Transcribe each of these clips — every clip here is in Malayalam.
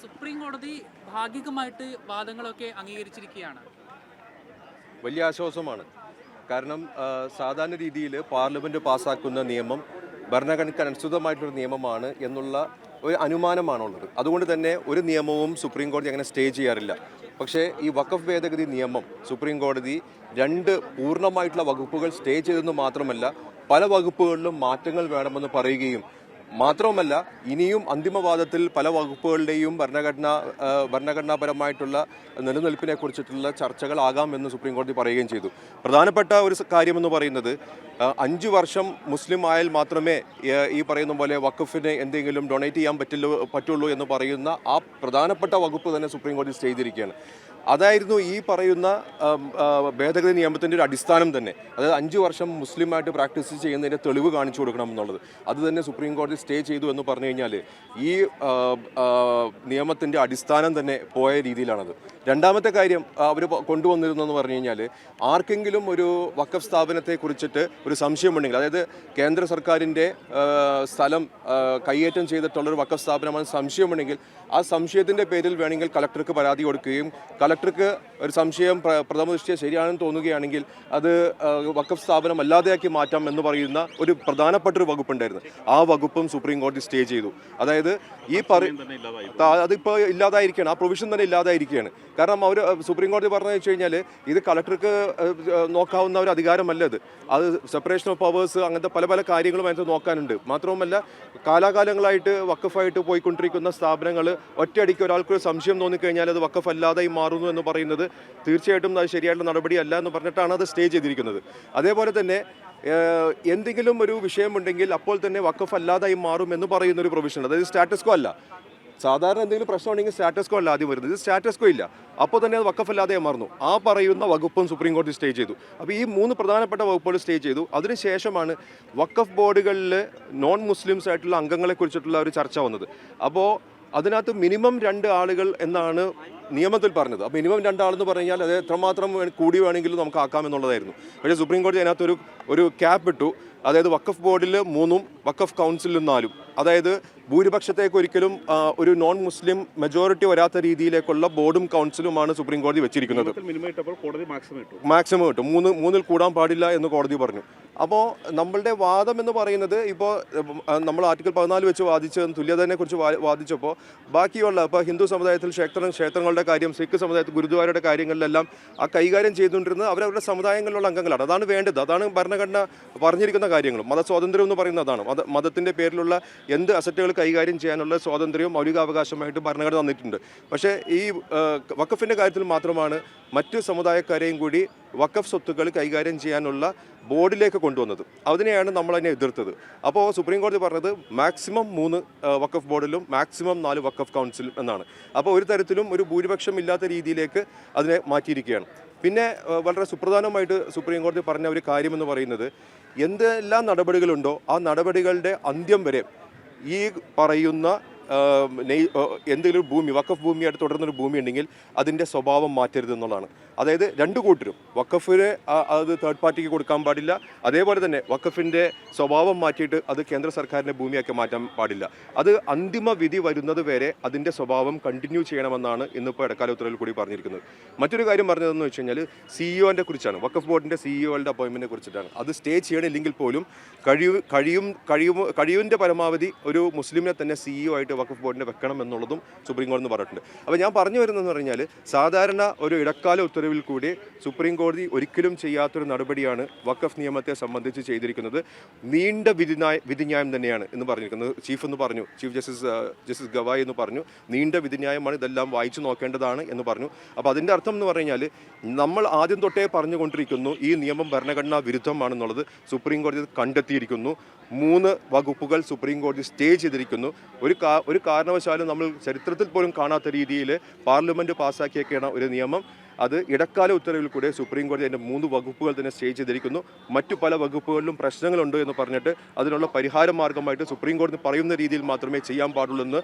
സുപ്രീം കോടതി ഭാഗികമായിട്ട് വാദങ്ങളൊക്കെ അംഗീകരിച്ചിരിക്കുകയാണ്. വലിയ ആശ്വാസമാണ്. കാരണം സാധാരണ രീതിയിൽ പാർലമെൻറ്റ് പാസ്സാക്കുന്ന നിയമം ഭരണഘടനയ്ക്ക് അനുസൃതമായിട്ടൊരു നിയമമാണ് എന്നുള്ള ഒരു അനുമാനമാണുള്ളത്. അതുകൊണ്ട് തന്നെ ഒരു നിയമവും സുപ്രീം കോടതി അങ്ങനെ സ്റ്റേ ചെയ്യാറില്ല. പക്ഷേ ഈ വഖഫ് ഭേദഗതി നിയമം സുപ്രീം കോടതി രണ്ട് പൂർണ്ണമായിട്ടുള്ള വകുപ്പുകൾ സ്റ്റേ ചെയ്തെന്ന് മാത്രമല്ല, പല വകുപ്പുകളിലും മാറ്റങ്ങൾ വേണമെന്ന് പറയുകയും മാത്രവുമല്ല, ഇനിയും അന്തിമവാദത്തിൽ പല വകുപ്പുകളുടെയും ഭരണഘടനാപരമായിട്ടുള്ള നിലനിൽപ്പിനെ കുറിച്ചിട്ടുള്ള ചർച്ചകളാകാമെന്ന് സുപ്രീം കോടതി പറയുകയും ചെയ്തു. പ്രധാനപ്പെട്ട ഒരു കാര്യമെന്ന് പറയുന്നത് 5 വർഷം മുസ്ലിം ആയാൽ മാത്രമേ ഈ പറയുന്ന പോലെ വഖഫിന് എന്തെങ്കിലും ഡൊണേറ്റ് ചെയ്യാൻ പറ്റുള്ളൂ എന്ന് പറയുന്ന ആ പ്രധാനപ്പെട്ട വകുപ്പ് തന്നെ സുപ്രീം കോടതി സ്റ്റേ ചെയ്തിരിക്കുകയാണ്. അതായിരുന്നു ഈ പറയുന്ന ഭേദഗതി നിയമത്തിൻ്റെ ഒരു അടിസ്ഥാനം തന്നെ. അതായത് 5 വർഷം മുസ്ലിമായിട്ട് പ്രാക്ടീസ് ചെയ്യുന്നതിൻ്റെ തെളിവ് കാണിച്ചു കൊടുക്കണം എന്നുള്ളത്. അത് തന്നെ സുപ്രീം കോടതി സ്റ്റേ ചെയ്തു എന്ന് പറഞ്ഞു കഴിഞ്ഞാൽ ഈ നിയമത്തിൻ്റെ അടിസ്ഥാനം തന്നെ പോയ രീതിയിലാണത്. രണ്ടാമത്തെ കാര്യം അവർ കൊണ്ടുവന്നിരുന്നെന്ന് പറഞ്ഞു കഴിഞ്ഞാൽ, ആർക്കെങ്കിലും ഒരു വഖഫ് സ്ഥാപനത്തെ കുറിച്ചിട്ട് ഒരു സംശയമുണ്ടെങ്കിൽ, അതായത് കേന്ദ്ര സർക്കാരിൻ്റെ സ്ഥലം കൈയേറ്റം ചെയ്തിട്ടുള്ളൊരു വഖഫ് സ്ഥാപനമാണ് സംശയമുണ്ടെങ്കിൽ, ആ സംശയത്തിൻ്റെ പേരിൽ വേണമെങ്കിൽ കളക്ടർക്ക് പരാതി കൊടുക്കുകയും കളക്ടർക്ക് ഒരു സംശയം പ്രഥമ ദൃഷ്ട്യാ ശരിയാണെന്ന് തോന്നുകയാണെങ്കിൽ അത് വഖഫ് സ്ഥാപനം അല്ലാതെയാക്കി മാറ്റാം എന്ന് പറയുന്ന ഒരു പ്രധാനപ്പെട്ട ഒരു വകുപ്പുണ്ടായിരുന്നു. ആ വകുപ്പും സുപ്രീം കോടതി സ്റ്റേ ചെയ്തു. അതായത് അതിപ്പോൾ ഇല്ലാതായിരിക്കുകയാണ്, ആ പ്രൊവിഷൻ തന്നെ ഇല്ലാതായിരിക്കുകയാണ്. കാരണം അവർ സുപ്രീം കോടതി പറഞ്ഞു വെച്ച് കഴിഞ്ഞാൽ ഇത് കളക്ടർക്ക് നോക്കാവുന്ന ഒരു അധികാരമല്ല. അത് സെപ്പറേഷൻ ഓഫ് പവേഴ്സ്, അങ്ങനത്തെ പല പല കാര്യങ്ങളും അതിനകത്ത് നോക്കാനുണ്ട്. മാത്രവുമല്ല, കാലാകാലങ്ങളായിട്ട് വഖഫായിട്ട് പോയിക്കൊണ്ടിരിക്കുന്ന സ്ഥാപനങ്ങൾ ഒറ്റയടിക്ക് ഒരാൾക്കൊരു സംശയം തോന്നിക്കഴിഞ്ഞാൽ അത് വഖഫ് അല്ലാതായി മാറുന്നു എന്ന് പറയുന്നത് തീർച്ചയായിട്ടും അത് ശരിയായിട്ടുള്ള നടപടിയല്ല എന്ന് പറഞ്ഞിട്ടാണ് അത് സ്റ്റേ ചെയ്തിരിക്കുന്നത്. അതേപോലെ തന്നെ എന്തെങ്കിലും ഒരു വിഷയമുണ്ടെങ്കിൽ അപ്പോൾ തന്നെ വഖഫ് അല്ലാതായി മാറും എന്ന് പറയുന്ന ഒരു പ്രൊവിഷൻ, അതായത് സ്റ്റാറ്റസ് കോ അല്ല. സാധാരണ എന്തെങ്കിലും പ്രശ്നമുണ്ടെങ്കിൽ സ്റ്റാറ്റസ് കോ അല്ല ആദ്യം വരുന്നത്. ഇത് സ്റ്റാറ്റസ് കോ ഇല്ല, അപ്പോൾ തന്നെ അത് വഖഫ് അല്ലാതെ മാറുന്നു. ആ പറയുന്ന വകുപ്പും സുപ്രീം കോടതി സ്റ്റേ ചെയ്തു. അപ്പോൾ ഈ 3 പ്രധാനപ്പെട്ട വകുപ്പുകൾ സ്റ്റേ ചെയ്തു. അതിനുശേഷമാണ് വഖഫ് ബോർഡുകളിൽ നോൺ മുസ്ലിംസ് ആയിട്ടുള്ള അംഗങ്ങളെ കുറിച്ചിട്ടുള്ള ഒരു ചർച്ച വന്നത്. അപ്പോൾ അതിനകത്ത് മിനിമം 2 ആളുകൾ എന്നാണ് നിയമത്തിൽ പറഞ്ഞത്. അപ്പോൾ മിനിമം 2 ആളെന്ന് പറഞ്ഞാൽ അത് എത്രമാത്രം കൂടി വേണമെങ്കിലും നമുക്ക് ആക്കാമെന്നുള്ളതായിരുന്നു. പക്ഷേ സുപ്രീം കോടതി അതിനകത്തൊരു ക്യാപ്പ് ഇട്ടു. അതായത് വഖഫ് ബോർഡിൽ 3 വഖഫ് കൗൺസിലിൽ 4. അതായത് ഭൂരിപക്ഷത്തേക്ക് ഒരിക്കലും ഒരു നോൺ മുസ്ലിം മെജോറിറ്റി വരാത്ത രീതിയിലേക്കുള്ള ബോർഡും കൗൺസിലുമാണ് സുപ്രീം കോടതി വെച്ചിരിക്കുന്നത്. മാക്സിമം ഇട്ടു. 3-ൽ കൂടാൻ പാടില്ല എന്ന് കോടതി പറഞ്ഞു. അപ്പോൾ നമ്മളുടെ വാദം എന്ന് പറയുന്നത്, ഇപ്പോൾ നമ്മൾ ആർട്ടിക്കിൾ 14 വെച്ച് തുല്യതയെ കുറിച്ച് വാദിച്ചപ്പോൾ ബാക്കിയുള്ള ഇപ്പോൾ ഹിന്ദു സമുദായത്തിൽ ക്ഷേത്രങ്ങളുടെ കാര്യം, സിഖ് സമുദായത്തിൽ ഗുരുദ്വാരയുടെ കാര്യങ്ങളിലെല്ലാം ആ കൈകാര്യം ചെയ്തുകൊണ്ടിരുന്നത് അവരവരുടെ സമുദായങ്ങളിലുള്ള അംഗങ്ങളാണ്. അതാണ് വേണ്ടത്. അതാണ് ഭരണഘടന പറഞ്ഞിരിക്കുന്ന കാര്യങ്ങളും. മതസ്വാതന്ത്ര്യം എന്ന് പറയുന്നത് അതാണ്. മതത്തിൻ്റെ പേരിലുള്ള എന്ത് അസറ്റുകൾ കൈകാര്യം ചെയ്യാനുള്ള സ്വാതന്ത്ര്യവും മൗലികാവകാശമായിട്ട് ഭരണഘടന തന്നിട്ടുണ്ട്. പക്ഷേ ഈ വഖഫിൻ്റെ കാര്യത്തിൽ മാത്രമാണ് മറ്റു സമുദായക്കാരെയും കൂടി വഖഫ് സ്വത്തുക്കൾ കൈകാര്യം ചെയ്യാനുള്ള ബോർഡിലേക്ക് കൊണ്ടുവന്നത്. അതിനെയാണ് നമ്മളതിനെ എതിർത്തത്. അപ്പോൾ സുപ്രീം കോടതി പറഞ്ഞത് മാക്സിമം 3 വഖഫ് ബോർഡിലും മാക്സിമം 4 വഖഫ് കൗൺസിലും എന്നാണ്. അപ്പോൾ ഒരു തരത്തിലും ഒരു ഭൂരിപക്ഷം ഇല്ലാത്ത രീതിയിലേക്ക് അതിനെ മാറ്റിയിരിക്കുകയാണ്. പിന്നെ വളരെ സുപ്രധാനമായിട്ട് സുപ്രീം കോടതി പറഞ്ഞ ഒരു കാര്യമെന്ന് പറയുന്നത്, എന്തെല്ലാം നടപടികളുണ്ടോ ആ നടപടികളുടെ അന്ത്യം വരെ ഈ പറയുന്ന എന്തെങ്കിലും ഭൂമി, വഖഫ് ഭൂമിയായിട്ട് തുടർന്നൊരു ഭൂമി ഉണ്ടെങ്കിൽ അതിൻ്റെ സ്വഭാവം മാറ്റരുതെന്നുള്ളതാണ്. അതായത് 2 കൂട്ടരും, വഖഫിന് അത് തേർഡ് പാർട്ടിക്ക് കൊടുക്കാൻ പാടില്ല, അതേപോലെ തന്നെ വഖഫിൻ്റെ സ്വഭാവം മാറ്റിയിട്ട് അത് കേന്ദ്ര സർക്കാരിൻ്റെ ഭൂമിയാക്കി മാറ്റാൻ പാടില്ല. അത് അന്തിമ വിധി വരുന്നത് വരെ അതിൻ്റെ സ്വഭാവം കണ്ടിന്യൂ ചെയ്യണമെന്നാണ് ഇന്നിപ്പോൾ ഇടക്കാല ഉത്തരവിൽ കൂടി പറഞ്ഞിരിക്കുന്നത്. മറ്റൊരു കാര്യം പറഞ്ഞതെന്ന് വെച്ച് കഴിഞ്ഞാൽ സിഇഒൻ്റെ കുറിച്ചാണ്. വഖഫ് ബോർഡിൻ്റെ സിഇഒകളുടെ അപ്പോയിൻമെൻറ്റിനെ കുറിച്ചിട്ടാണ്. അത് സ്റ്റേ ചെയ്യണില്ലെങ്കിൽ പോലും കഴിവിൻ്റെ പരമാവധി ഒരു മുസ്ലിമിനെ തന്നെ സിഇഒ ആയിട്ട് വഖഫ് ബോർഡിനെ വെക്കണം എന്നുള്ളതും സുപ്രീം കോടതി പറഞ്ഞിട്ടുണ്ട്. അപ്പോൾ ഞാൻ പറഞ്ഞു വരുന്നതെന്ന് പറഞ്ഞാൽ, സാധാരണ ഒരു ഇടക്കാല ഉത്തരവിൽ കൂടി സുപ്രീം കോടതി ഒരിക്കലും ചെയ്യാത്തൊരു നടപടിയാണ് വഖഫ് നിയമത്തെ സംബന്ധിച്ച് ചെയ്തിരിക്കുന്നത്. നീണ്ട വിധിന്യായം തന്നെയാണ് എന്ന് പറഞ്ഞിരിക്കുന്നത്. ചീഫ് ജസ്റ്റിസ് ഗവായി എന്ന് പറഞ്ഞു. നീണ്ട വിധിന്യായമാണ്, ഇതെല്ലാം വായിച്ചു നോക്കേണ്ടതാണ് എന്ന് പറഞ്ഞു. അപ്പോൾ അതിൻ്റെ അർത്ഥം എന്ന് പറഞ്ഞാൽ, നമ്മൾ ആദ്യം തൊട്ടേ പറഞ്ഞുകൊണ്ടിരിക്കുന്നു ഈ നിയമം ഭരണഘടനാ വിരുദ്ധമാണെന്നുള്ളത്. സുപ്രീം കോടതി കണ്ടെത്തിയിരിക്കുന്നു. 3 വകുപ്പുകൾ സുപ്രീം കോടതി സ്റ്റേ ചെയ്തിരിക്കുന്നു. ഒരു കാരണവശാലും നമ്മൾ ചരിത്രത്തിൽ പോലും കാണാത്ത രീതിയിൽ പാർലമെൻറ്റ് പാസ്സാക്കിയേക്കുന്ന ഒരു നിയമം അത് ഇടക്കാല ഉത്തരവിൽ കൂടെ സുപ്രീം കോടതി അതിൻ്റെ 3 വകുപ്പുകൾ തന്നെ സ്റ്റേ ചെയ്തിരിക്കുന്നു. മറ്റു പല വകുപ്പുകളിലും പ്രശ്നങ്ങളുണ്ട് എന്ന് പറഞ്ഞിട്ട് അതിനുള്ള പരിഹാര മാർഗമായിട്ട് സുപ്രീം കോടതി പറയുന്ന രീതിയിൽ മാത്രമേ ചെയ്യാൻ പാടുള്ളൂ എന്ന്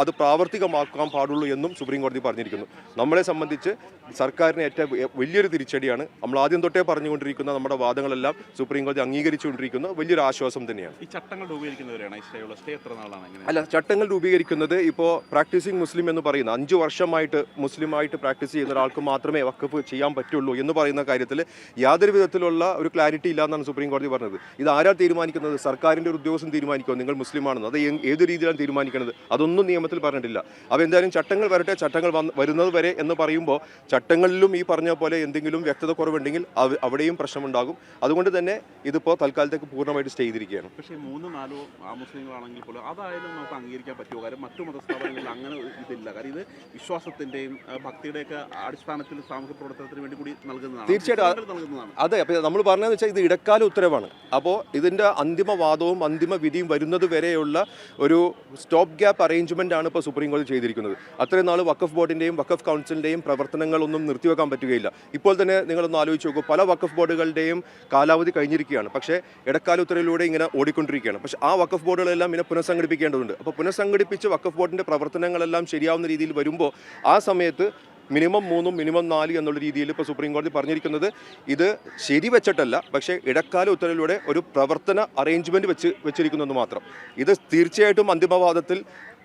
അത് പ്രാവർത്തികമാക്കാൻ പാടുള്ളൂ എന്നും സുപ്രീം കോടതി പറഞ്ഞിരിക്കുന്നു. നമ്മളെ സംബന്ധിച്ച് സർക്കാരിന് ഏറ്റവും വലിയൊരു തിരിച്ചടിയാണ്. നമ്മൾ ആദ്യം തൊട്ടേ പറഞ്ഞുകൊണ്ടിരിക്കുന്ന നമ്മുടെ വാദങ്ങളെല്ലാം സുപ്രീം കോടതി അംഗീകരിച്ചുകൊണ്ടിരിക്കുന്ന വലിയൊരു ആശ്വാസം തന്നെയാണ്. ഈ ചട്ടങ്ങൾ രൂപീകരിക്കുന്നവരാണ് സ്റ്റേ എത്ര നാളാണ്? അല്ല, ചട്ടങ്ങൾ രൂപീകരിക്കുന്നത് ഇപ്പോൾ പ്രാക്ടീസിങ് മുസ്ലിം എന്ന് പറയുന്ന 5 വർഷമായിട്ട് മുസ്ലിമായിട്ട് പ്രാക്ടീസ് ചെയ്യുന്ന ഒരാൾക്ക് മാത്രമേ വഖഫ് ചെയ്യാൻ പറ്റുള്ളൂ എന്ന് പറയുന്ന കാര്യത്തിൽ യാതൊരു വിധത്തിലുള്ള ഒരു ക്ലാരിറ്റി ഇല്ല എന്നാണ് സുപ്രീം കോടതി പറഞ്ഞത്. ഇത് ആരാ തീരുമാനിക്കുന്നത്? സർക്കാരിൻ്റെ ഒരു ഉദ്യോഗസ്ഥൻ തീരുമാനിക്കുമോ നിങ്ങൾ മുസ്ലിമാണെന്ന്? അത് ഏത് രീതിയിലാണ് തീരുമാനിക്കുന്നത്? അതൊന്നും നിയമത്തിൽ പറഞ്ഞിട്ടില്ല. അപ്പോൾ എന്തായാലും ചട്ടങ്ങൾ വരട്ടെ, ചട്ടങ്ങൾ വരുന്നത് വരെ എന്ന് പറയുമ്പോൾ ചട്ടങ്ങളിലും ഈ പറഞ്ഞ പോലെ എന്തെങ്കിലും വ്യക്തത കുറവുണ്ടെങ്കിൽ അവിടെയും പ്രശ്നമുണ്ടാകും. അതുകൊണ്ട് തന്നെ ഇതിപ്പോൾ തൽക്കാലത്തേക്ക് പൂർണ്ണമായിട്ട് സ്റ്റേ ചെയ്തിരിക്കുകയാണ്. പക്ഷേ 3-4 മുസ്ലിങ്ങളാണെങ്കിൽ പോലും അതായാലും നമുക്ക് അംഗീകരിക്കാൻ പറ്റുമോ? കാര്യം മറ്റു മതസ്ഥാപനങ്ങളിൽ അങ്ങനെ ഇതില്ല. കാര്യം ഇത് വിശ്വാസത്തിൻ്റെയും ഭക്തിയുടെയൊക്കെ അടിസ്ഥാനത്തിൽ സാമൂഹ്യ പ്രവർത്തനത്തിന് വേണ്ടി കൂടി നൽകുന്നതാണ്. തീർച്ചയായിട്ടും അതെ. അപ്പോൾ നമ്മൾ പറഞ്ഞതെന്ന് വെച്ചാൽ ഇത് ഇടക്കാല ഉത്തരവാണ്. അപ്പോൾ ഇതിൻ്റെ അന്തിമവാദവും അന്തിമ വിധിയും വരുന്നത് വരെയുള്ള ഒരു സ്റ്റോപ്പ് ഗ്യാപ്പ് അറേഞ്ച്മെൻ്റ് ആണ് ഇപ്പോൾ സുപ്രീം കോടതി ചെയ്തിരിക്കുന്നത്. അത്രയും നാൾ വഖഫ് ബോർഡിൻ്റെയും വഖഫ് കൗൺസിലിൻ്റെയും പ്രവർത്തനങ്ങളൊന്നും നിർത്തിവെക്കാൻ പറ്റുകയില്ല. ഇപ്പോൾ തന്നെ നിങ്ങളൊന്ന് ആലോചിച്ച് നോക്കൂ, പല വഖഫ് ബോർഡുകളുടെയും കാലാവധി കഴിഞ്ഞിരിക്കുകയാണ്. പക്ഷേ ഇടക്കാല ഉത്തരവിലൂടെ ഇങ്ങനെ ഓടിക്കൊണ്ടിരിക്കുകയാണ്. പക്ഷേ ആ വഖഫ് ബോർഡുകളെല്ലാം ഇങ്ങനെ പുനഃസംഘടിപ്പിക്കേണ്ടതുണ്ട്. അപ്പോൾ പുനഃസംഘടിപ്പിച്ച് വഖഫ് ബോർഡിൻ്റെ പ്രവർത്തനങ്ങളെല്ലാം ശരിയാവുന്ന രീതിയിൽ വരുമ്പോൾ ആ സമയത്ത് മിനിമം 3 മിനിമം 4 എന്നുള്ള രീതിയിൽ ഇപ്പോൾ സുപ്രീം കോടതി പറഞ്ഞിരിക്കുന്നത് ഇത് ശരിവെച്ചിട്ടല്ല, പക്ഷേ ഇടക്കാല ഉത്തരവിലൂടെ ഒരു പ്രവർത്തന അറേഞ്ച്മെൻറ്റ് വെച്ചിരിക്കുന്നെന്ന് മാത്രം. ഇത് തീർച്ചയായിട്ടും അന്തിമവാദത്തിൽ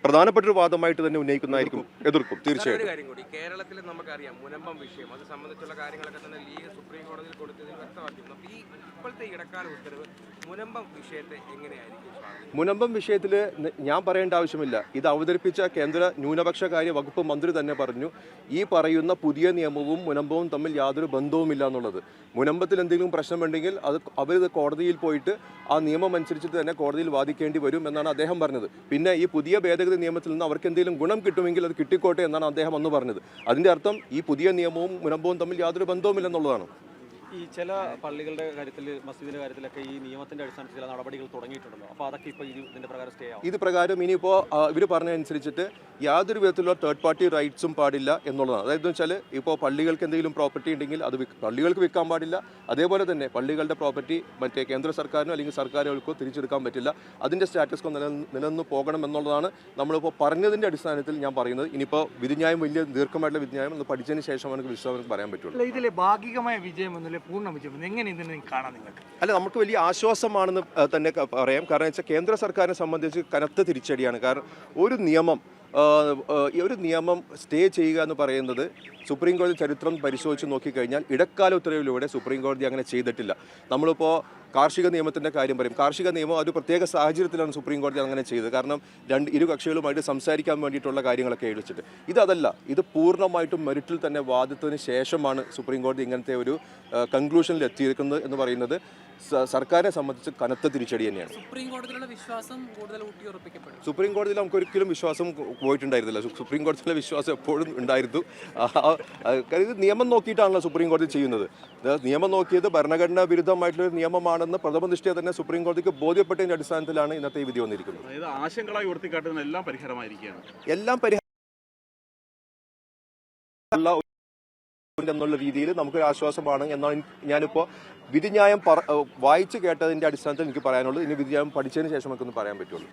പ്രധാനപ്പെട്ട ഒരു വാദമായിട്ട് തന്നെ ഉന്നയിക്കുന്നതായിരിക്കും, എതിർക്കും തീർച്ചയായിട്ടും. കാര്യം കൂടി, കേരളത്തിൽ നമുക്കറിയാം മുനമ്പം വിഷയം, അത് സംബന്ധിച്ചുള്ള കാര്യങ്ങളൊക്കെ തന്നെ ലീഗ് സുപ്രീം കോടതിയിൽ കൊടുത്തതിൽ വ്യക്തമാക്കിയിരുന്നു. അപ്പോൾ ഈ ഇപ്പോഴത്തെ ഇടക്കാല ഉത്തരവ് മുനമ്പം വിഷയത്തെ എങ്ങനെയായിരിക്കും? മുനമ്പം വിഷയത്തിൽ ഞാൻ പറയേണ്ട ആവശ്യമില്ല. ഇത് അവതരിപ്പിച്ച കേന്ദ്ര ന്യൂനപക്ഷകാര്യ വകുപ്പ് മന്ത്രി തന്നെ പറഞ്ഞു, ഈ പറയുന്ന പുതിയ നിയമവും മുനമ്പവും തമ്മിൽ യാതൊരു ബന്ധവുമില്ല എന്നുള്ളത്. മുനമ്പത്തിൽ എന്തെങ്കിലും പ്രശ്നമുണ്ടെങ്കിൽ അവർ കോടതിയിൽ പോയിട്ട് ആ നിയമം അനുസരിച്ചിട്ട് തന്നെ കോടതിയിൽ വാദിക്കേണ്ടി വരും എന്നാണ് അദ്ദേഹം പറഞ്ഞത്. പിന്നെ ഈ പുതിയ ഭേദഗതി നിയമത്തിൽ നിന്ന് അവർക്ക് എന്തെങ്കിലും ഗുണം കിട്ടുമെങ്കിൽ അത് കിട്ടിക്കോട്ടെ എന്നാണ് അദ്ദേഹം അന്ന് പറഞ്ഞത്. അതിൻ്റെ അർത്ഥം ഈ പുതിയ നിയമവും മുനമ്പവും തമ്മിൽ യാതൊരു ബന്ധവുമില്ലെന്നുള്ളതാണ്. ഈ ചില പള്ളികളുടെ കാര്യത്തിൽ, മസ്ജിദിന്റെ കാര്യത്തിലൊക്കെ ഈ നിയമത്തിന്റെ അടിസ്ഥാനത്തിൽ ചില നടപടികൾ തുടങ്ങിയിട്ടുണ്ടല്ലോ. അപ്പോൾ അതൊക്കെ ഇപ്പോൾ ഇതിന്റെ പ്രകാരം സ്റ്റേ ആവും. ഇത് പ്രകാരം ഇനിയിപ്പോൾ ഇവർ പറഞ്ഞതനുസരിച്ചിട്ട് യാതൊരു വിധത്തിലുള്ള തേർഡ് പാർട്ടി റൈറ്റ്സും പാടില്ല എന്നുള്ളതാണ്. അതായത് വെച്ചാൽ ഇപ്പോൾ പള്ളികൾക്ക് എന്തെങ്കിലും പ്രോപ്പർട്ടി ഉണ്ടെങ്കിൽ അത് പള്ളികൾക്ക് വിൽക്കാൻ പാടില്ല. അതേപോലെ തന്നെ പള്ളികളുടെ പ്രോപ്പർട്ടി മറ്റേ കേന്ദ്ര സർക്കാരിനോ അല്ലെങ്കിൽ സർക്കാരുകൾക്കോ തിരിച്ചെടുക്കാൻ പറ്റില്ല. അതിൻ്റെ സ്റ്റാറ്റസ് നിലനിന്ന് പോകണം എന്നുള്ളതാണ് നമ്മളിപ്പോൾ പറഞ്ഞതിൻ്റെ അടിസ്ഥാനത്തിൽ ഞാൻ പറയുന്നത്. ഇനിയിപ്പോൾ വിധിന്യായം വലിയ ദീർഘമായിട്ടുള്ള വിധിന്യായം ഒന്ന് പഠിച്ചതിന് ശേഷം നമുക്ക് വിശ്വാസം പറയാൻ പറ്റുള്ളൂ. ഇതിലെ ഭാഗികമായ വിജയം എന്നല്ലേ പൂർണ്ണ വിജയം എങ്ങനെ ഇതിനെ കാണാൻ നിങ്ങൾക്ക്? അല്ല, നമുക്ക് വലിയ ആശ്വാസമാണെന്ന് തന്നെ പറയാം. കാരണം വെച്ചാൽ കേന്ദ്ര സർക്കാരിനെ സംബന്ധിച്ച് കനത്ത തിരിച്ചടിയാണ്. കാരണം ഒരു നിയമം സ്റ്റേ ചെയ്യുക എന്ന് പറയുന്നത് സുപ്രീം കോടതി ചരിത്രം പരിശോധിച്ച് നോക്കിക്കഴിഞ്ഞാൽ ഇടക്കാല ഉത്തരവിലൂടെ സുപ്രീം കോടതി അങ്ങനെ ചെയ്തിട്ടില്ല. നമ്മളിപ്പോൾ കാർഷിക നിയമത്തിൻ്റെ കാര്യം പറയും. കാർഷിക നിയമം ഒരു പ്രത്യേക സാഹചര്യത്തിലാണ് സുപ്രീം കോടതി അങ്ങനെ ചെയ്തത്. കാരണം ഇരു കക്ഷികളുമായിട്ട് സംസാരിക്കാൻ വേണ്ടിയിട്ടുള്ള കാര്യങ്ങളൊക്കെ എഴുതിച്ചിട്ട്. ഇതല്ല, ഇത് പൂർണ്ണമായിട്ടും മെറിറ്റിൽ തന്നെ വാദിച്ചതിന് ശേഷമാണ് സുപ്രീം കോടതി ഇങ്ങനത്തെ ഒരു കൺക്ലൂഷനിൽ എത്തിയിരിക്കുന്നത് എന്ന് പറയുന്നത് സർക്കാരിനെ സംബന്ധിച്ച് കനത്ത തിരിച്ചടി തന്നെയാണ്. സുപ്രീം കോടതിയിലുള്ള വിശ്വാസം കൂടുതൽ ഊട്ടിയുറപ്പിക്കപ്പെടും. സുപ്രീം കോടതിയിൽ നമുക്ക് ഒരിക്കലും വിശ്വാസം പോയിട്ടുണ്ടായിരുന്നില്ല. സുപ്രീം കോടതിയിലെ വിശ്വാസം എപ്പോഴും ഉണ്ടായിരുന്നു. ഇത് നിയമം നോക്കിയിട്ടാണല്ലോ സുപ്രീം കോടതി ചെയ്യുന്നത്. നിയമം നോക്കിയത് ഭരണഘടനാ വിരുദ്ധമായിട്ടുള്ള നിയമമാണെന്ന് പ്രഥമദൃഷ്ട്യാ തന്നെ സുപ്രീം കോടതിക്ക് ബോധ്യപ്പെട്ടതിന്റെ അടിസ്ഥാനത്തിലാണ് ഇന്നത്തെ ഈ വിധി വന്നിരിക്കുന്നത്. അതായത് ആശങ്കകളായി ഉയർത്തിക്കാട്ടുന്ന എല്ലാം പരിഹാരമായിരിക്കുകയാണ്. എല്ലാം എന്നുള്ള രീതിയിൽ നമുക്കൊരു ആശ്വാസമാണ് എന്നാണ് ഞാനിപ്പോൾ വിധിന്യായം വായിച്ചു കേട്ടതിന്റെ അടിസ്ഥാനത്തിൽ എനിക്ക് പറയാനുള്ളത്. ഇനി വിധിന്യായം പഠിച്ചതിന് ശേഷം നമുക്കൊന്ന് പറയാൻ പറ്റുള്ളൂ.